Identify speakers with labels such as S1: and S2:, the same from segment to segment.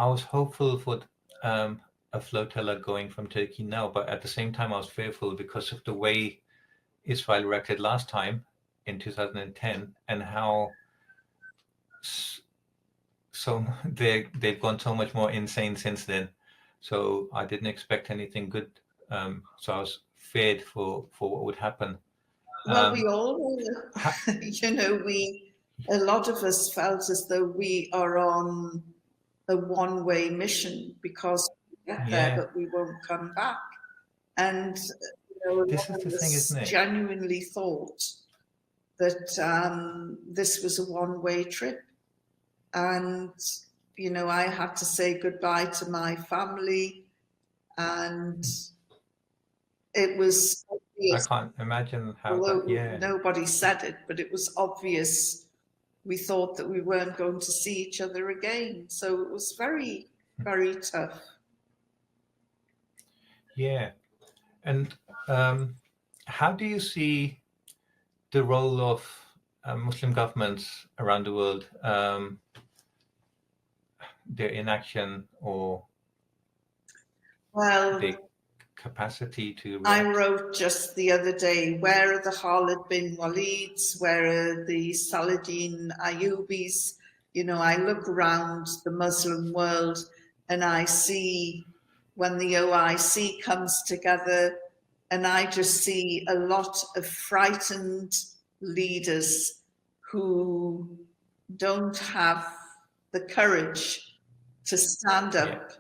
S1: I was hopeful for a flotilla going from Turkey now, but at the same time, I was fearful because of the way Israel reacted last time in 2010 and how so they've gone so much more insane since then. So I didn't expect anything good. So I was feared for what would happen.
S2: Well, we all,
S1: Ha-
S2: a lot of us felt as though we are on a one-way mission because we get there,
S1: yeah,
S2: but we won't come back. And a lot
S1: this is
S2: of
S1: the thing, isn't
S2: us
S1: it?
S2: genuinely thought that this was a one-way trip. And, I had to say goodbye to my family, and it was
S1: I
S2: obvious,
S1: can't imagine how that.
S2: although
S1: Yeah,
S2: nobody said it, but it was obvious we thought that we weren't going to see each other again. So it was very, very tough.
S1: yeah. And how do you see the role of Muslim governments around the world, their inaction or
S2: Well,
S1: their capacity to
S2: I
S1: react?
S2: wrote just the other day, where are the Khalid bin Walids? Where are the Saladin Ayyubis? I look around the Muslim world and I see when the OIC comes together, and I just see a lot of frightened leaders who don't have the courage to stand
S1: Yeah,
S2: up.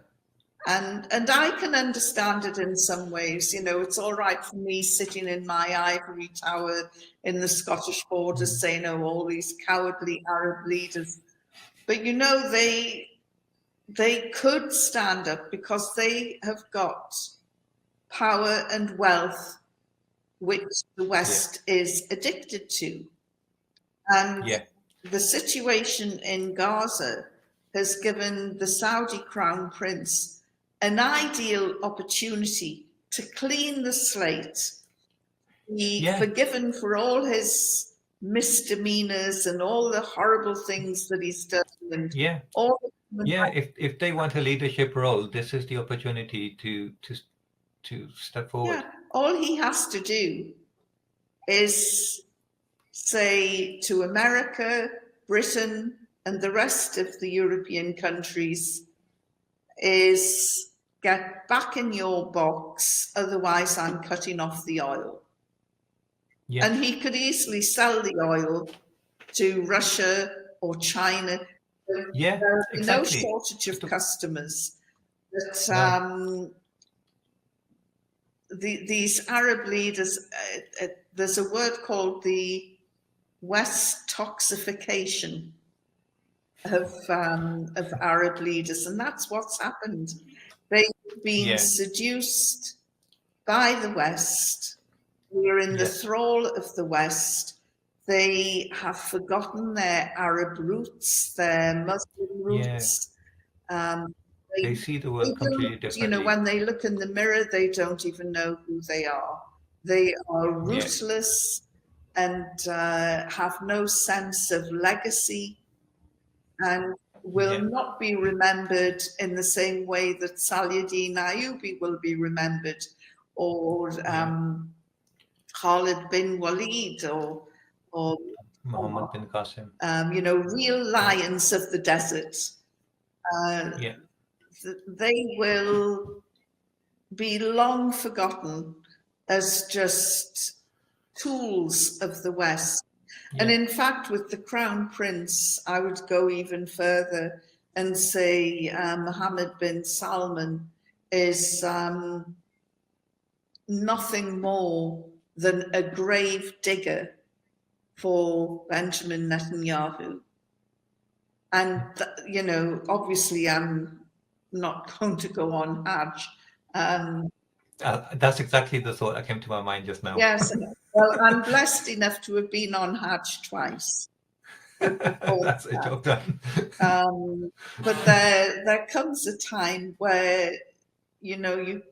S2: And I can understand it in some ways. It's all right for me sitting in my ivory tower in the Scottish borders saying, oh, all these cowardly Arab leaders. But they could stand up because they have got power and wealth which the
S1: yeah,
S2: West is addicted to. And
S1: yeah,
S2: the situation in Gaza has given the Saudi crown prince an ideal opportunity to clean the slate, be
S1: yeah,
S2: forgiven for all his misdemeanors and all the horrible things that he's done, and
S1: yeah,
S2: all the human
S1: yeah.
S2: rights.
S1: If they want a leadership role, this is the opportunity to step
S2: Yeah,
S1: forward.
S2: all he has to do is say to America, Britain, and the rest of the European countries, is get back in your box, otherwise I'm cutting off the oil.
S1: Yeah,
S2: And he could easily sell the oil to Russia or China.
S1: yeah,
S2: There'll be no
S1: exactly.
S2: shortage of customers. But
S1: No,
S2: these Arab leaders, there's a word called the West toxification of Arab leaders, and that's what's happened. They've been
S1: yeah,
S2: seduced by the West. We're in the
S1: yes.
S2: thrall of the West. They have forgotten their Arab roots, their Muslim
S1: Yeah,
S2: roots. Um, they,
S1: they see the
S2: they
S1: world
S2: don't,
S1: completely differently.
S2: when they look in the mirror, they don't even know who they are. They are
S1: Yeah,
S2: ruthless and have no sense of legacy, and will
S1: yeah,
S2: not be remembered in the same way that Saladin Ayubi will be remembered, or
S1: yeah.
S2: Khalid bin Walid, or
S1: Muhammad bin Qasim.
S2: real
S1: Yeah,
S2: lions of the desert. Uh,
S1: yeah,
S2: they will be long forgotten as just tools of the West. And
S1: yeah,
S2: in fact, with the Crown Prince, I would go even further and say Mohammed bin Salman is nothing more than a grave digger for Benjamin Netanyahu. And, obviously, I'm not going to go on Hajj. Um,
S1: that's exactly the thought that came to my mind just now.
S2: yes, well, I'm blessed enough to have been on Hajj twice. So before
S1: That's a
S2: that.
S1: job done.
S2: But there comes a time where you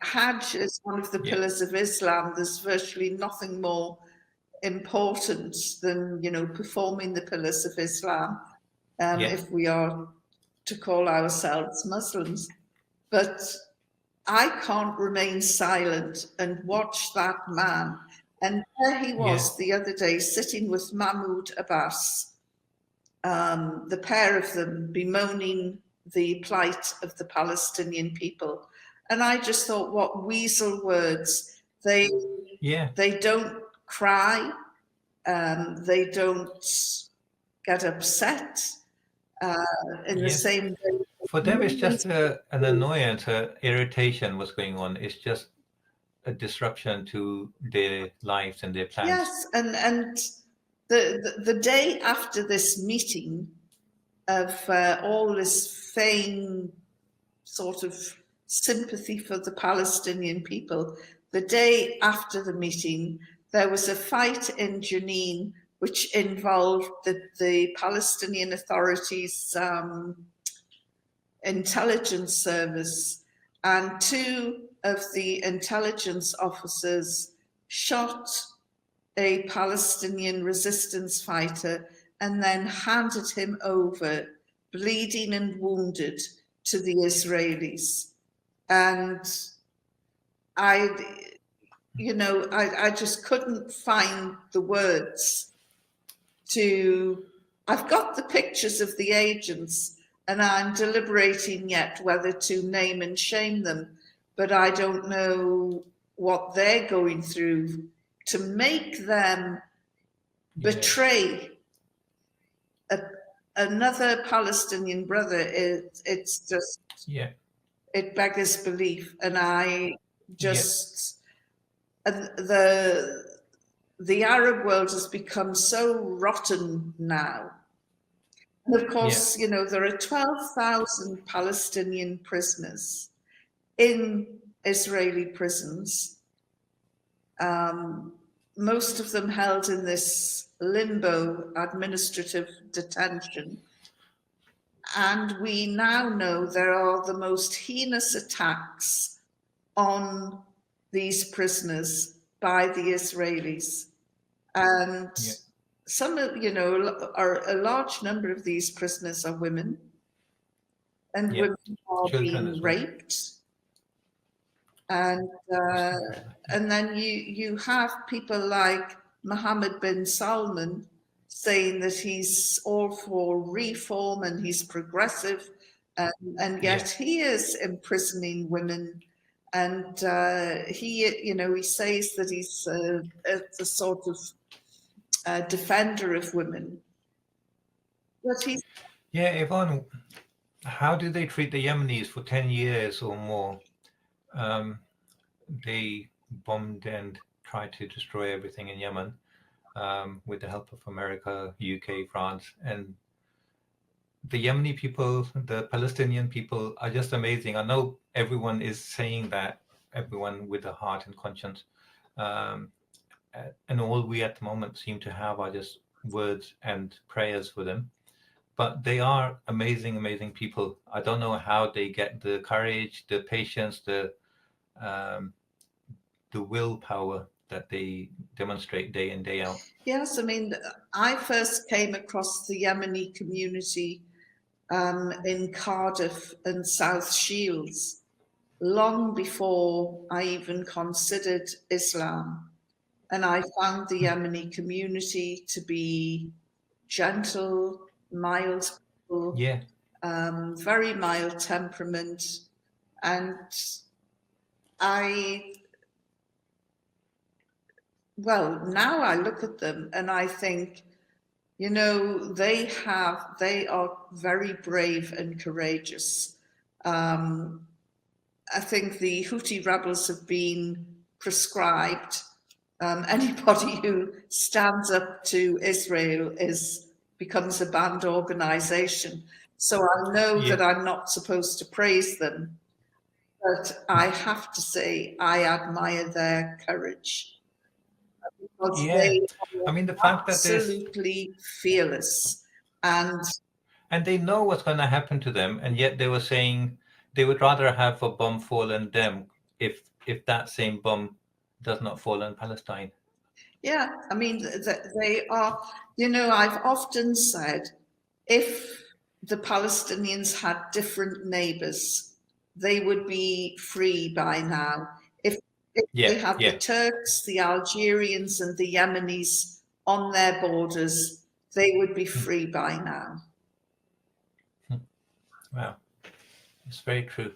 S2: Hajj is one of the
S1: Yeah,
S2: pillars of Islam. There's virtually nothing more important than performing the pillars of Islam.
S1: yeah,
S2: If we are to call ourselves Muslims, but I can't remain silent and watch that man. And there he was the other day, sitting with Mahmoud Abbas, the pair of them bemoaning the plight of the Palestinian people. And I just thought, what weasel words. They don't cry, they don't get upset in the same way.
S1: For them, it's just an annoyance, irritation. What's going on? It's just a disruption to their lives and their plans.
S2: Yes, and the day after this meeting of all this feigned sort of sympathy for the Palestinian people, the day after the meeting, there was a fight in Jenin which involved the Palestinian Authority's intelligence service, and two of the intelligence officers shot a Palestinian resistance fighter and then handed him over, bleeding and wounded, to the Israelis. And I just couldn't find the words to. I've got the pictures of the agents, and I'm deliberating yet whether to name and shame them, but I don't know what they're going through to make them betray another Palestinian brother. It's just, it beggars belief. And I just, the Arab world has become so rotten now. And of course, there are 12,000 Palestinian prisoners in Israeli prisons, most of them held in this limbo administrative detention. And we now know there are the most heinous attacks on these prisoners by the Israelis. And some, a large number of these prisoners are women, and women are being raped. And then you have people like Mohammed bin Salman saying that he's all for reform and he's progressive, and yet he is imprisoning women. And he says that he's a sort of defender of women. But he's
S1: Yvonne, how do they treat the Yemenis for 10 years or more? They bombed and tried to destroy everything in Yemen with the help of America, UK, France. And the Yemeni people, the Palestinian people are just amazing. I know everyone is saying that, everyone with a heart and conscience. And all we at the moment seem to have are just words and prayers for them. But they are amazing, amazing people. I don't know how they get the courage, the patience, the willpower that they demonstrate day in, day out.
S2: Yes, I mean, I first came across the Yemeni community in Cardiff and South Shields long before I even considered Islam. And I found the Yemeni community to be gentle, mild people, very mild temperament. And now I look at them and I think, they are very brave and courageous. I think the Houthi rebels have been prescribed. Anybody who stands up to Israel becomes a banned organization. So I know that I'm not supposed to praise them, but I have to say I admire their courage. Because they are
S1: the fact that
S2: absolutely fearless, and
S1: they know what's going to happen to them, and yet they were saying they would rather have a bomb fall on them if that same bomb does not fall on Palestine.
S2: Yeah, I mean, they are, I've often said, if the Palestinians had different neighbors, they would be free by now. If they had the Turks, the Algerians, and the Yemenis on their borders, they would be free by now.
S1: Wow, it's very true.